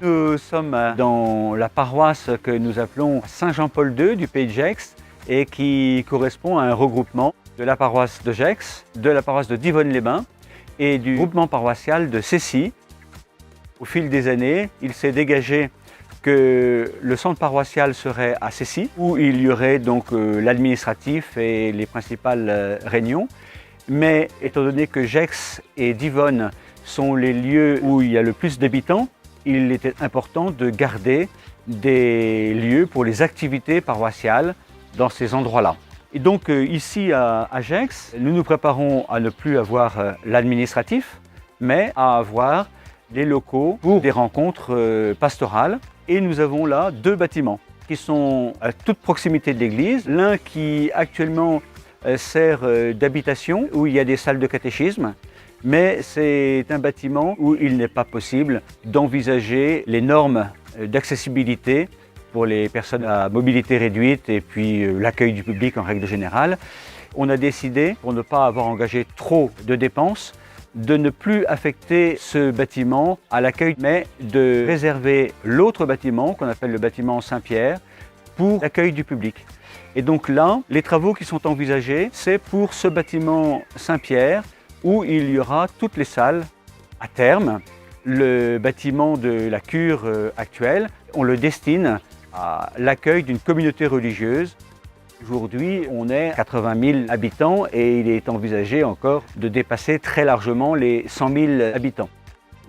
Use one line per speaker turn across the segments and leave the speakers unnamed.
Nous sommes dans la paroisse que nous appelons Saint-Jean-Paul II du pays de Gex et qui correspond à un regroupement de la paroisse de Gex, de la paroisse de Divonne-les-Bains et du groupement paroissial de Cessy. Au fil des années, il s'est dégagé que le centre paroissial serait à Cessy, où il y aurait donc l'administratif et les principales réunions. Mais étant donné que Gex et Divonne sont les lieux où il y a le plus d'habitants, il était important de garder des lieux pour les activités paroissiales dans ces endroits-là. Et donc ici à Gex, nous nous préparons à ne plus avoir l'administratif, mais à avoir les locaux pour des rencontres pastorales. Et nous avons là deux bâtiments qui sont à toute proximité de l'église. L'un qui actuellement sert d'habitation, où il y a des salles de catéchisme, mais c'est un bâtiment où il n'est pas possible d'envisager les normes d'accessibilité pour les personnes à mobilité réduite et puis l'accueil du public en règle générale. On a décidé, pour ne pas avoir engagé trop de dépenses, de ne plus affecter ce bâtiment à l'accueil, mais de réserver l'autre bâtiment, qu'on appelle le bâtiment Saint-Pierre, pour l'accueil du public. Et donc là, les travaux qui sont envisagés, c'est pour ce bâtiment Saint-Pierre, où il y aura toutes les salles à terme. Le bâtiment de la cure actuelle, on le destine à l'accueil d'une communauté religieuse. Aujourd'hui, on est 80 000 habitants et il est envisagé encore de dépasser très largement les 100 000 habitants.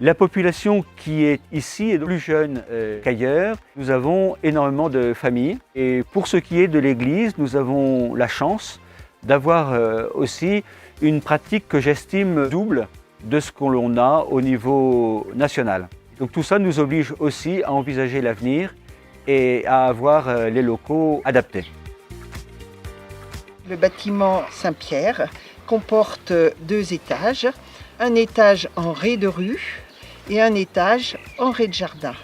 La population qui est ici est plus jeune qu'ailleurs. Nous avons énormément de familles et pour ce qui est de l'église, nous avons la chance d'avoir aussi une pratique que j'estime double de ce que l'on a au niveau national. Donc tout ça nous oblige aussi à envisager l'avenir et à avoir les locaux adaptés.
Le bâtiment Saint-Pierre comporte 2 étages, un étage en raie de rue et un étage en raie de jardin.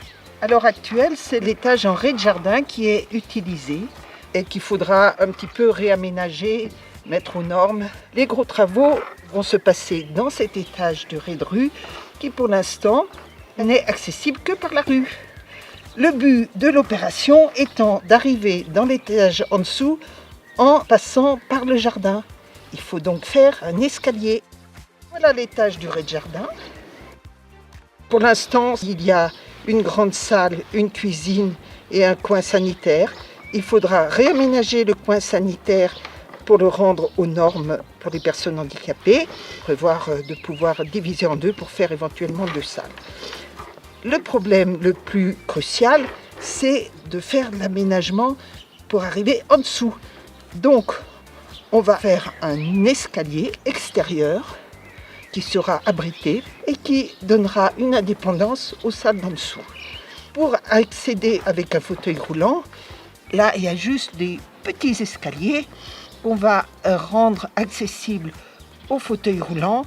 À l'heure actuelle, c'est l'étage en raie de jardin qui est utilisé et qu'il faudra un petit peu réaménager, mettre aux normes. Les gros travaux vont se passer dans cet étage de raie de rue qui pour l'instant n'est accessible que par la rue. Le but de l'opération étant d'arriver dans l'étage en dessous en passant par le jardin. Il faut donc faire un escalier. Voilà l'étage du rez-de-jardin. Pour l'instant, il y a une grande salle, une cuisine et un coin sanitaire. Il faudra réaménager le coin sanitaire pour le rendre aux normes pour les personnes handicapées, prévoir de pouvoir diviser en 2 pour faire éventuellement 2 salles. Le problème le plus crucial, c'est de faire l'aménagement pour arriver en dessous. Donc, on va faire un escalier extérieur qui sera abrité et qui donnera une indépendance aux salles d'en dessous. Pour accéder avec un fauteuil roulant, là, il y a juste des petits escaliers qu'on va rendre accessibles aux fauteuils roulants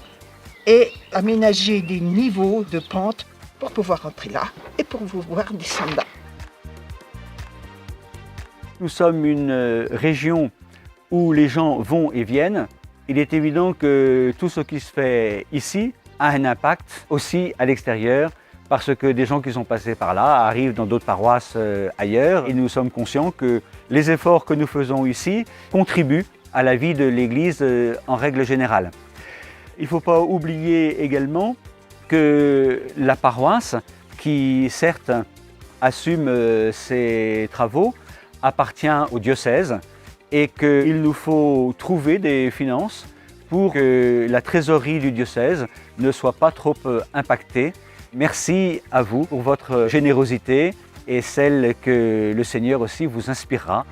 et aménager des niveaux de pente pour pouvoir entrer là et pour pouvoir descendre là.
Nous sommes une région où les gens vont et viennent. Il est évident que tout ce qui se fait ici a un impact aussi à l'extérieur parce que des gens qui sont passés par là arrivent dans d'autres paroisses ailleurs et nous sommes conscients que les efforts que nous faisons ici contribuent à la vie de l'Église en règle générale. Il ne faut pas oublier également que la paroisse, qui certes assume ses travaux, appartient au diocèse et qu'il nous faut trouver des finances pour que la trésorerie du diocèse ne soit pas trop impactée. Merci à vous pour votre générosité et celle que le Seigneur aussi vous inspirera.